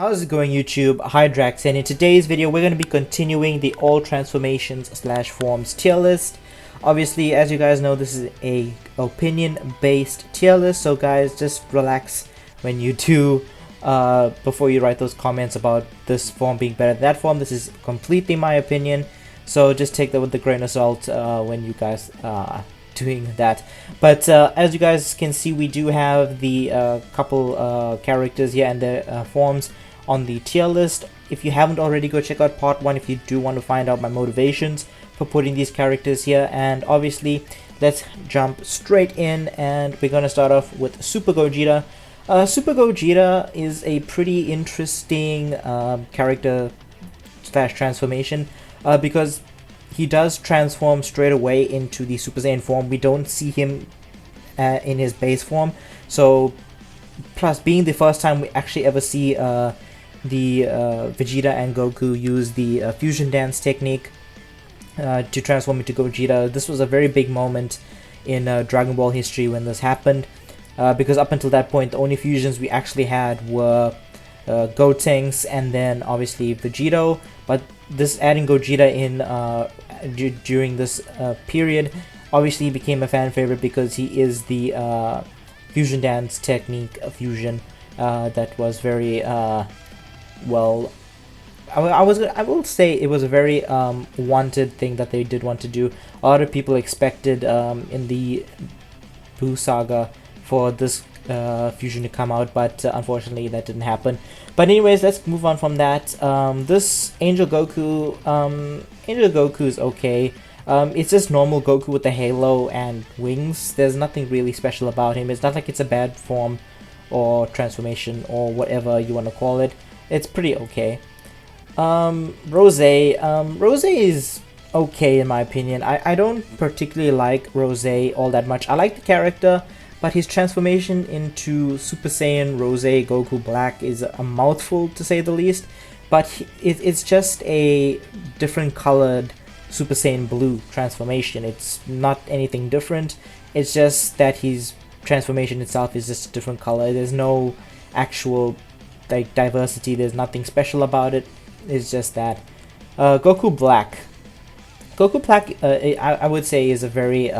How's it going, YouTube? Hi Drax, and in today's video we're going to be continuing the all transformations slash forms tier list. Obviously, as you guys know, this is a opinion based tier list, so guys, just relax when you do before you write those comments about this form being better than that form. This is completely my opinion, so just take that with a grain of salt when you guys doing that. But as you guys can see, we do have the couple characters here and their forms on the tier list. If you haven't already, go check out part 1 if you do want to find out my motivations for putting these characters here. And obviously, let's jump straight in, and we're going to start off with Super Gogeta. Super Gogeta is a pretty interesting character slash transformation because he does transform straight away into the Super Saiyan form. We don't see him in his base form, so plus being the first time we actually ever see the Vegeta and Goku use the fusion dance technique to transform into Gogeta. This was a very big moment in Dragon Ball history when this happened, because up until that point the only fusions we actually had were Gotenks and then obviously Vegito, but this adding Gogeta in during this period obviously became a fan favorite because he is the fusion dance technique fusion that was very well, I will say it was a very wanted thing that they did want to do. A lot of people expected in the Buu saga for this fusion to come out, but unfortunately that didn't happen. But anyways, let's move on from that. This Angel Goku is okay. It's just normal Goku with the halo and wings. There's nothing really special about him. It's not like it's a bad form or transformation or whatever you want to call it. It's pretty okay. Rose is okay in my opinion. I don't particularly like Rose all that much. I like the character, but his transformation into Super Saiyan Rose Goku Black is a mouthful to say the least. But it's just a different colored Super Saiyan Blue transformation. It's not anything different. It's just that his transformation itself is just a different color. There's no actual like diversity. There's nothing special about it. It's just that Goku Black I would say is a very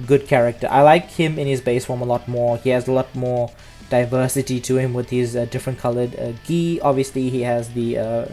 good character. I like him in his base form a lot more. He has a lot more diversity to him with his different colored gi. Obviously he has the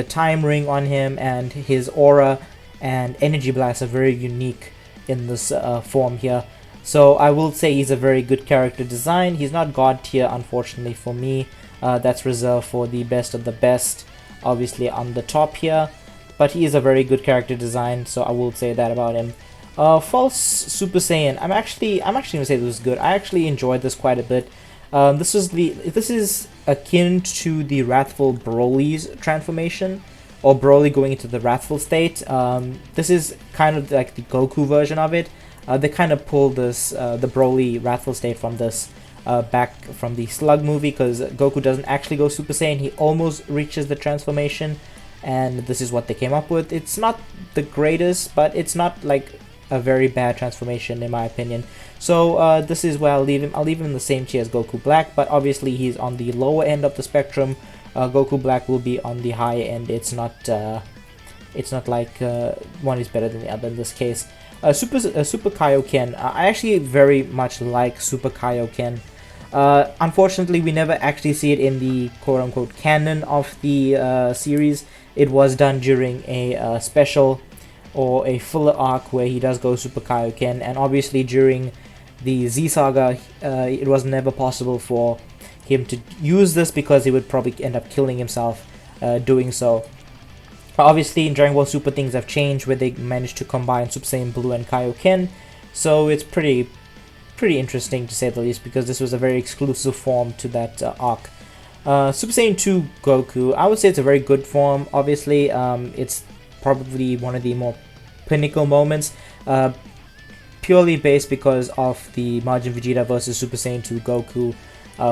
time ring on him, and his aura and energy blast are very unique in this form here. So I will say he's a very good character design. He's not god tier, unfortunately for me. That's reserved for the best of the best, obviously on the top here. But he is a very good character design, so I will say that about him. False Super Saiyan. I'm actually gonna say this was good. I actually enjoyed this quite a bit. This is akin to the Wrathful Broly's transformation, or Broly going into the Wrathful state. This is kind of like the Goku version of it. They kind of pulled this the Broly Wrathful state from this back from the Slug movie, because Goku doesn't actually go Super Saiyan. He almost reaches the transformation, and this is what they came up with. It's not the greatest, but it's not like a very bad transformation in my opinion. So this is where I'll leave him. I'll leave him in the same tier as Goku Black, but obviously he's on the lower end of the spectrum. Goku Black will be on the high end. It's not like one is better than the other in this case. Super Kaioken. I actually very much like Super Kaioken. Unfortunately, we never actually see it in the quote-unquote canon of the series. It was done during a special or a filler arc where he does go Super Kaioken, and obviously during the Z Saga, it was never possible for him to use this because he would probably end up killing himself doing so. Obviously, in Dragon Ball Super, things have changed where they managed to combine Super Saiyan Blue and Kaioken, so it's pretty interesting to say the least, because this was a very exclusive form to that arc. Super Saiyan 2 Goku, I would say it's a very good form. Obviously, it's probably one of the more pinnacle moments, purely based because of the Majin Vegeta versus Super Saiyan 2 Goku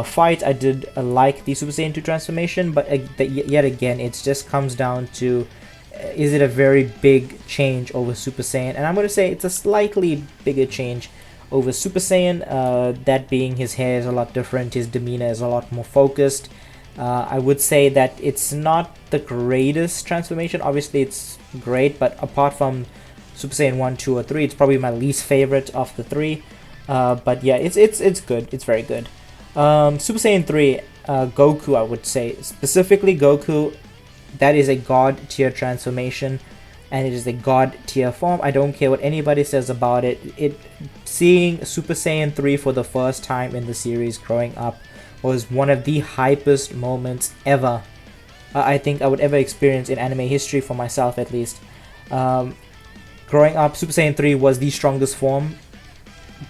fight. I did like the Super Saiyan 2 transformation, but yet again, it just comes down to is it a very big change over Super Saiyan? And I'm going to say it's a slightly bigger change over Super Saiyan, that being his hair is a lot different, his demeanor is a lot more focused, I would say that it's not the greatest transformation. Obviously, it's great, but apart from Super Saiyan 1, 2, or 3, it's probably my least favorite of the three. But yeah, it's good. It's very good. Super Saiyan 3, Goku, I would say. Specifically, Goku, that is a god tier transformation, and it is a god tier form. I don't care what anybody says about it. Seeing Super Saiyan 3 for the first time in the series growing up was one of the hypest moments ever. I think I would ever experience in anime history, for myself at least. Growing up, Super Saiyan 3 was the strongest form,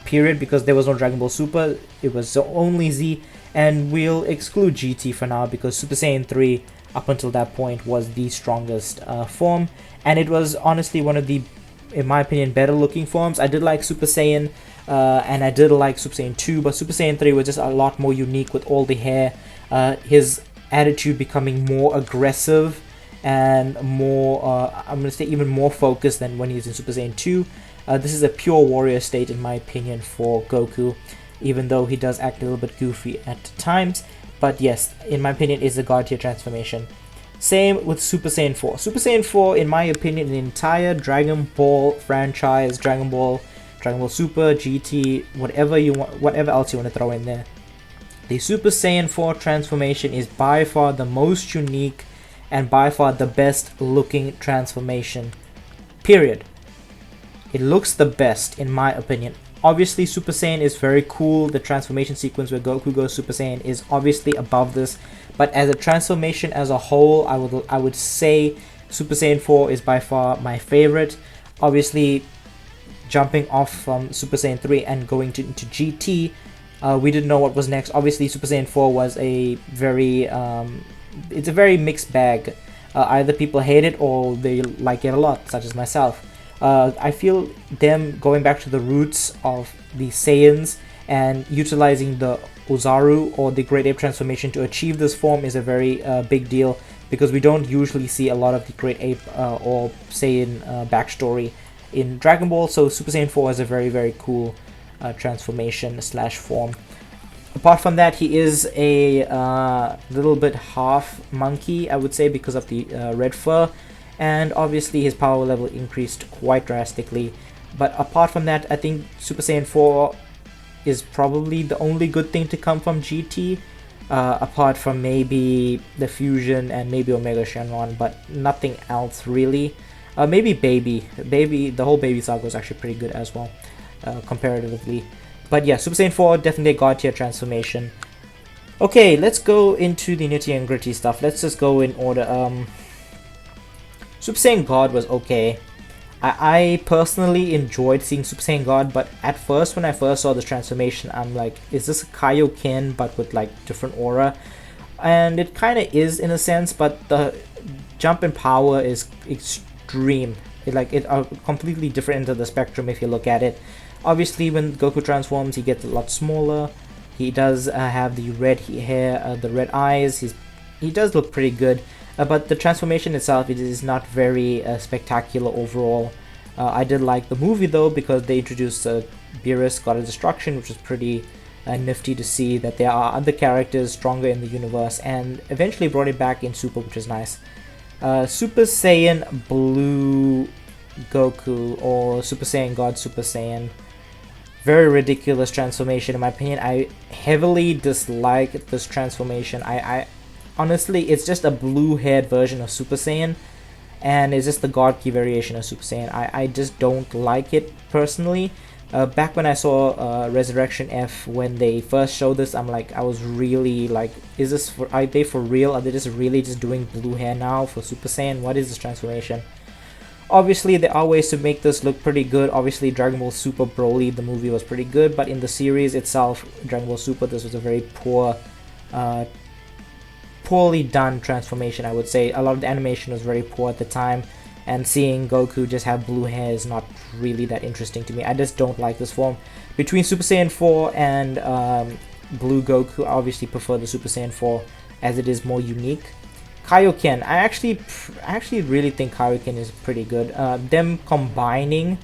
period, because there was no Dragon Ball Super. It was only Z, and we'll exclude GT for now because Super Saiyan 3 up until that point was the strongest form, and it was honestly one of the, in my opinion, better looking forms. I did like Super Saiyan, and I did like Super Saiyan 2, but Super Saiyan 3 was just a lot more unique with all the hair, his attitude becoming more aggressive and more, I'm going to say even more focused than when he's in Super Saiyan 2. This is a pure warrior state in my opinion for Goku, even though he does act a little bit goofy at times. But yes, in my opinion, is a god tier transformation. Same with Super Saiyan 4. Super Saiyan 4, in my opinion, the entire Dragon Ball franchise, Dragon Ball Super, GT, whatever you want, whatever else you want to throw in there. The Super Saiyan 4 transformation is by far the most unique and by far the best looking transformation. Period. It looks the best in my opinion. Obviously, Super Saiyan is very cool. The transformation sequence where Goku goes Super Saiyan is obviously above this, but as a transformation as a whole, I would say Super Saiyan 4 is by far my favorite. Obviously, jumping off from Super Saiyan 3 and going into GT, we didn't know what was next. Obviously, Super Saiyan 4 was a very it's a very mixed bag. Either people hate it or they like it a lot, such as myself. I feel them going back to the roots of the Saiyans and utilizing the Ozaru or the Great Ape transformation to achieve this form is a very big deal, because we don't usually see a lot of the Great Ape or Saiyan backstory in Dragon Ball. So Super Saiyan 4 is a very cool transformation slash form. Apart from that, he is a little bit half monkey, I would say, because of the red fur. And obviously his power level increased quite drastically. But apart from that, I think Super Saiyan 4 is probably the only good thing to come from GT, apart from maybe the fusion and maybe Omega Shenron, but nothing else really. Maybe Baby, the whole Baby saga was actually pretty good as well, comparatively. But yeah, Super Saiyan 4, definitely a god tier transformation. Okay, let's go into the nitty and gritty stuff. Let's just go in order. Super Saiyan God was okay. I personally enjoyed seeing Super Saiyan God, but at first, when I first saw this transformation, I'm like, is this a Kaioken but with like different aura? And it kind of is in a sense, but the jump in power is extreme. It completely different end of the spectrum if you look at it. Obviously, when Goku transforms, he gets a lot smaller. He does have the red hair, the red eyes. He does look pretty good. But the transformation itself, it is not very spectacular overall. I did like the movie though, because they introduced Beerus, God of Destruction, which was pretty nifty to see that there are other characters stronger in the universe, and eventually brought it back in Super, which is nice. Super Saiyan Blue Goku, or Super Saiyan God Super Saiyan. Very ridiculous transformation in my opinion. I heavily dislike this transformation. Honestly, it's just a blue-haired version of Super Saiyan, and it's just the God Key variation of Super Saiyan. I just don't like it personally. Back when I saw Resurrection F, when they first showed this, I was really like, are they for real? Are they just really just doing blue hair now for Super Saiyan? What is this transformation? Obviously, there are ways to make this look pretty good. Obviously, Dragon Ball Super Broly, the movie, was pretty good, but in the series itself, Dragon Ball Super, this was a very poorly done transformation, I would say. A lot of the animation was very poor at the time, and seeing Goku just have blue hair is not really that interesting to me. I just don't like this form. Between Super Saiyan 4 and Blue Goku, I obviously prefer the Super Saiyan 4 as it is more unique. Kaioken, I actually really think Kaioken is pretty good. Them combining,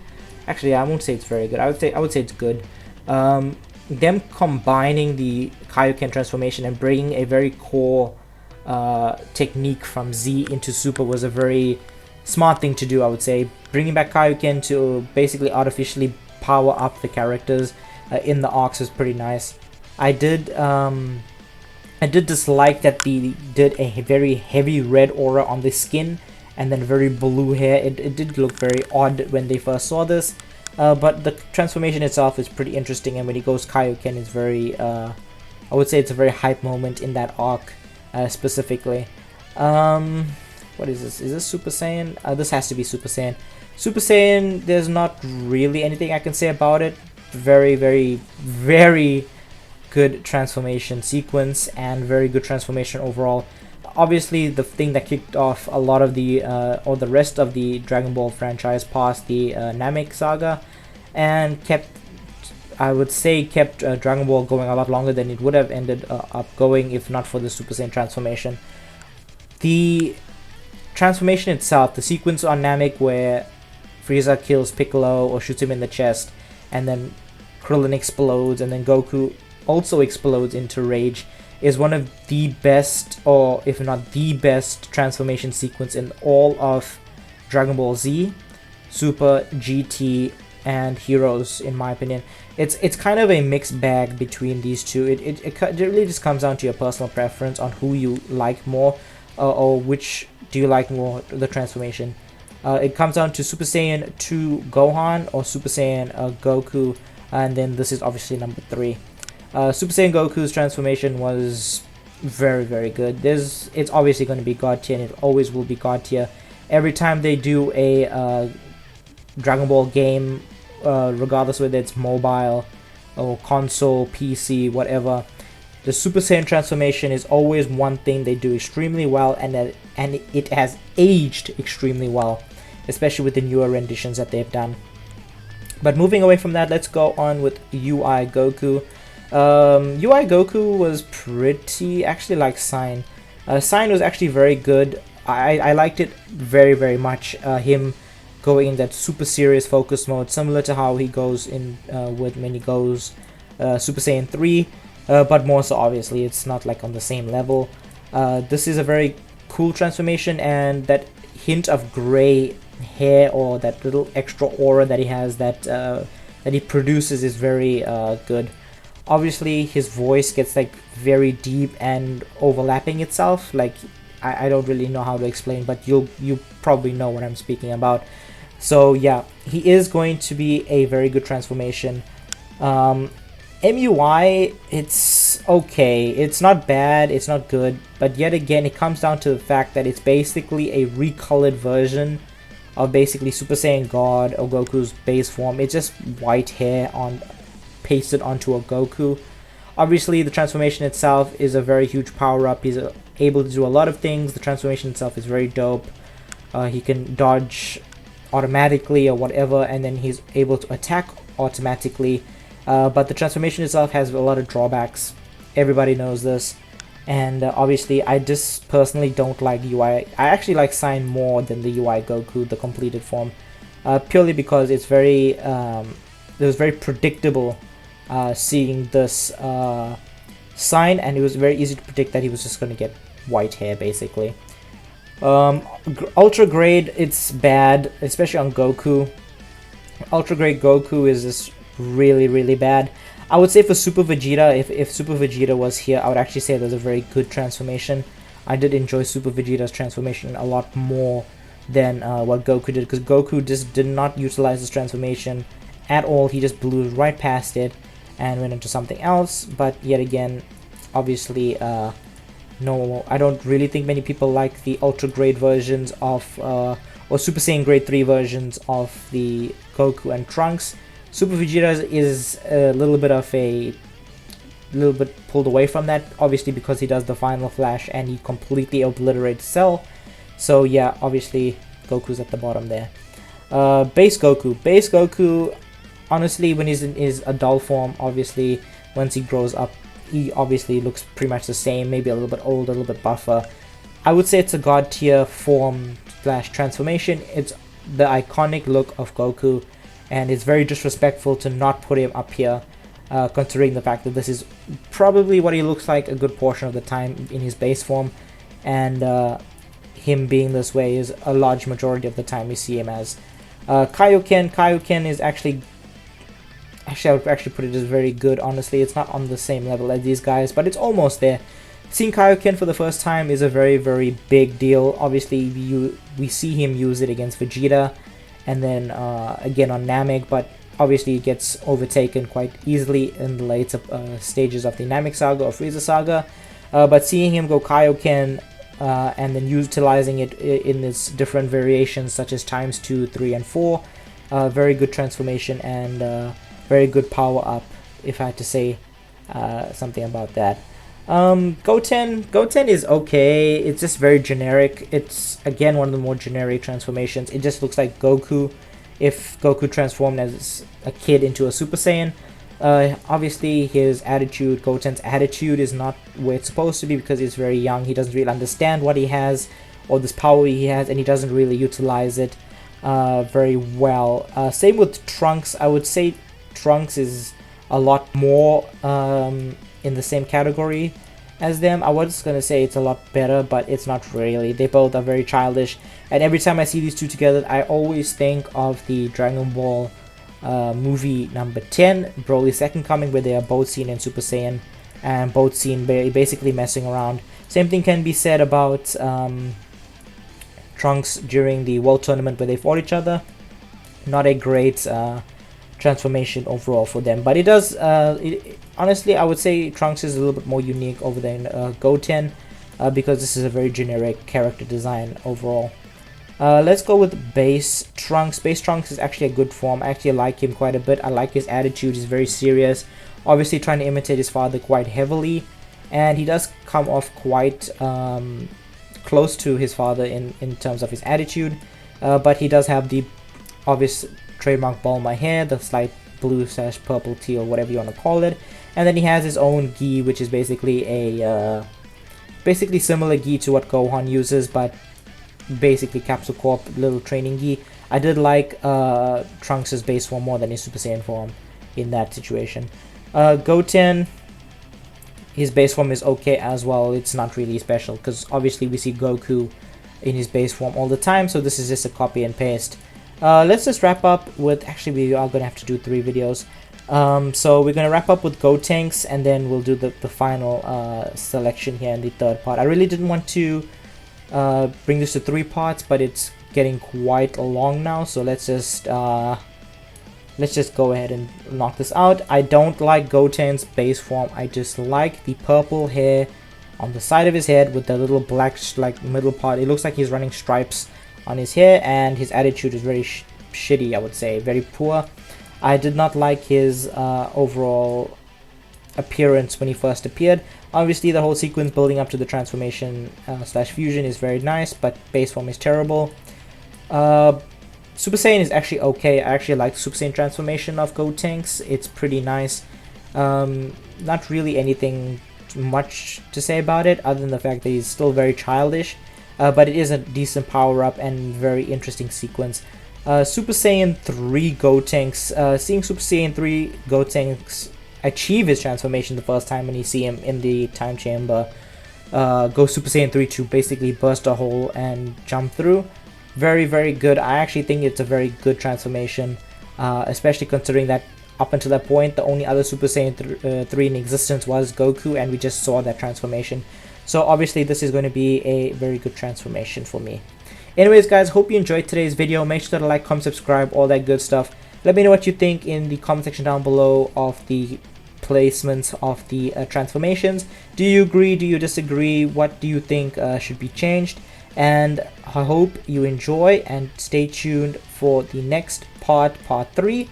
actually I won't say it's very good. I would say it's good. Them combining the Kaioken transformation and bringing a very core technique from Z into Super was a very smart thing to do, I would say. Bringing back Kaioken to basically artificially power up the characters in the arcs is pretty nice. I did dislike that they did a very heavy red aura on the skin and then very blue hair. It did look very odd when they first saw this, but the transformation itself is pretty interesting, and when he goes Kaioken, it's very, I would say it's a very hype moment in that arc specifically. What is this? Is this Super Saiyan? This has to be Super Saiyan. Super Saiyan, there's not really anything I can say about it. Very, very, very good transformation sequence and very good transformation overall. Obviously, the thing that kicked off a lot of the or the rest of the Dragon Ball franchise past the Namek saga, and kept, I would say, kept Dragon Ball going a lot longer than it would have ended up going if not for the Super Saiyan transformation. The transformation itself, the sequence on Namek where Frieza kills Piccolo or shoots him in the chest, and then Krillin explodes, and then Goku also explodes into rage, is one of the best, or if not the best, transformation sequence in all of Dragon Ball Z, Super, GT, and Heroes, in my opinion. It's kind of a mixed bag between these two. It really just comes down to your personal preference on who you like more, or which do you like more, the transformation. It comes down to Super Saiyan 2 Gohan or Super Saiyan Goku, and then this is obviously number 3. Super Saiyan Goku's transformation was very, very good. It's obviously going to be God tier, and it always will be God tier. Every time they do a Dragon Ball game, regardless whether it's mobile or console, PC, whatever, the Super Saiyan transformation is always one thing they do extremely well, and it has aged extremely well, especially with the newer renditions that they've done. But moving away from that, let's go on with UI Goku. UI Goku was pretty, actually, like Sign. Sign was actually very good. I liked it very, very much. Him going in that super serious focus mode, similar to how he goes in when he goes Super Saiyan 3, but more so, obviously, it's not like on the same level. This is a very cool transformation, and that hint of gray hair, or that little extra aura that he has, that he produces, is very good. Obviously, his voice gets like very deep and overlapping itself. Like, I don't really know how to explain, but you probably know what I'm speaking about. So yeah, he is going to be a very good transformation. MUI, it's okay. It's not bad, it's not good, but yet again, it comes down to the fact that it's basically a recolored version of basically Super Saiyan God or Goku's base form. It's just white hair pasted onto a Goku. Obviously, the transformation itself is a very huge power-up. He's able to do a lot of things. The transformation itself is very dope. He can dodge automatically or whatever, and then he's able to attack automatically. But the transformation itself has a lot of drawbacks. Everybody knows this. And obviously, I just personally don't like UI. I actually like Sign more than the UI Goku, the completed form. Purely because it's very, it was very predictable seeing this Sign, and it was very easy to predict that he was just going to get white hair, basically. Ultra Grade, it's bad, especially on Goku. Ultra Grade Goku is just really, really bad. I would say for Super Vegeta, if Super Vegeta was here, I would actually say there's a very good transformation. I did enjoy Super Vegeta's transformation a lot more than what Goku did, because Goku just did not utilize his transformation at all. He just blew right past it and went into something else. But yet again, obviously, no, I don't really think many people like the Ultra Grade versions of, or Super Saiyan Grade 3 versions of the Goku and Trunks. Super Vegeta is a little bit pulled away from that, obviously, because he does the Final Flash and he completely obliterates Cell. So yeah, obviously Goku's at the bottom there. Base Goku, honestly, when he's in his adult form, obviously, once he grows up, he obviously looks pretty much the same, maybe a little bit older, a little bit buffer. I would say it's a god tier form slash transformation. It's the iconic look of Goku, and it's very disrespectful to not put him up here, considering the fact that this is probably what he looks like a good portion of the time in his base form. and him being this way is a large majority of the time we see him as. Kaioken is actually I would actually put it as very good. Honestly, it's not on the same level as these guys, but it's almost there. Seeing Kaioken for the first time is a very, very big deal. Obviously, we see him use it against Vegeta, and then again on Namek, but obviously it gets overtaken quite easily in the later stages of the Namek Saga or Frieza Saga. But seeing him go Kaioken and then utilizing it in its different variations such as times 2, 3, and 4, very good transformation and very good power up, if I had to say something about that. Goten is okay. It's just very generic. It's again one of the more generic transformations. It just looks like Goku if Goku transformed as a kid into a Super Saiyan. Obviously his attitude, Goten's attitude, is not where it's supposed to be because he's very young. He doesn't really understand what he has or this power he has, and he doesn't really utilize it very well. Same with Trunks. I would say Trunks is a lot more in the same category as them. I was gonna say it's a lot better, but it's not really. They both are very childish, and every time I see these two together, I always think of the Dragon Ball movie number 10, Broly's Second Coming, where they are both seen in Super Saiyan and both seen basically messing around. Same thing can be said about Trunks during the World Tournament where they fought each other. Not a great transformation overall for them, but it does honestly I would say Trunks is a little bit more unique over than Goten because this is a very generic character design overall. Let's go with base Trunks. Base Trunks is actually a good form. I actually like him quite a bit. I like his attitude. He's very serious, obviously trying to imitate his father quite heavily, and he does come off quite close to his father in terms of his attitude, but he does have the obvious trademark ball in my hair, the slight blue / purple teal, whatever you want to call it, and then he has his own gi, which is basically a basically similar gi to what Gohan uses, but basically Capsule Corp little training gi. I did like Trunks' base form more than his Super Saiyan form in that situation. Goten, his base form is okay as well. It's not really special because obviously we see Goku in his base form all the time, so this is just a copy and paste. Let's just wrap up with, actually we are gonna have to do 3 videos. So we're gonna wrap up with Gotenks, and then we'll do the final selection here in the 3rd part. I really didn't want to bring this to 3 parts, but it's getting quite long now, so let's just go ahead and knock this out. I don't like Goten's base form. I just like the purple hair on the side of his head with the little black like middle part. It looks like he's running stripes on his hair, and his attitude is very shitty, I would say, very poor. I did not like his overall appearance when he first appeared. Obviously the whole sequence building up to the transformation / fusion is very nice, but base form is terrible. Super Saiyan is actually okay. I actually like Super Saiyan transformation of Gotenks. It's pretty nice. Not really anything much to say about it other than the fact that he's still very childish, but it is a decent power up and very interesting sequence. Super Saiyan 3 Gotenks, seeing Super Saiyan 3 Gotenks achieve his transformation the first time when you see him in the time chamber, go Super Saiyan 3 to basically burst a hole and jump through. Very, very good. I actually think it's a very good transformation, especially considering that up until that point the only other Super Saiyan 3 in existence was Goku, and we just saw that transformation. So obviously this is going to be a very good transformation for me. Anyways guys, hope you enjoyed today's video. Make sure to like, comment, subscribe, all that good stuff. Let me know what you think in the comment section down below of the placements of the transformations. Do you agree? Do you disagree? What do you think should be changed? And I hope you enjoy and stay tuned for the next part 3.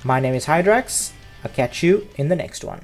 My name is Hydrax. I'll catch you in the next one.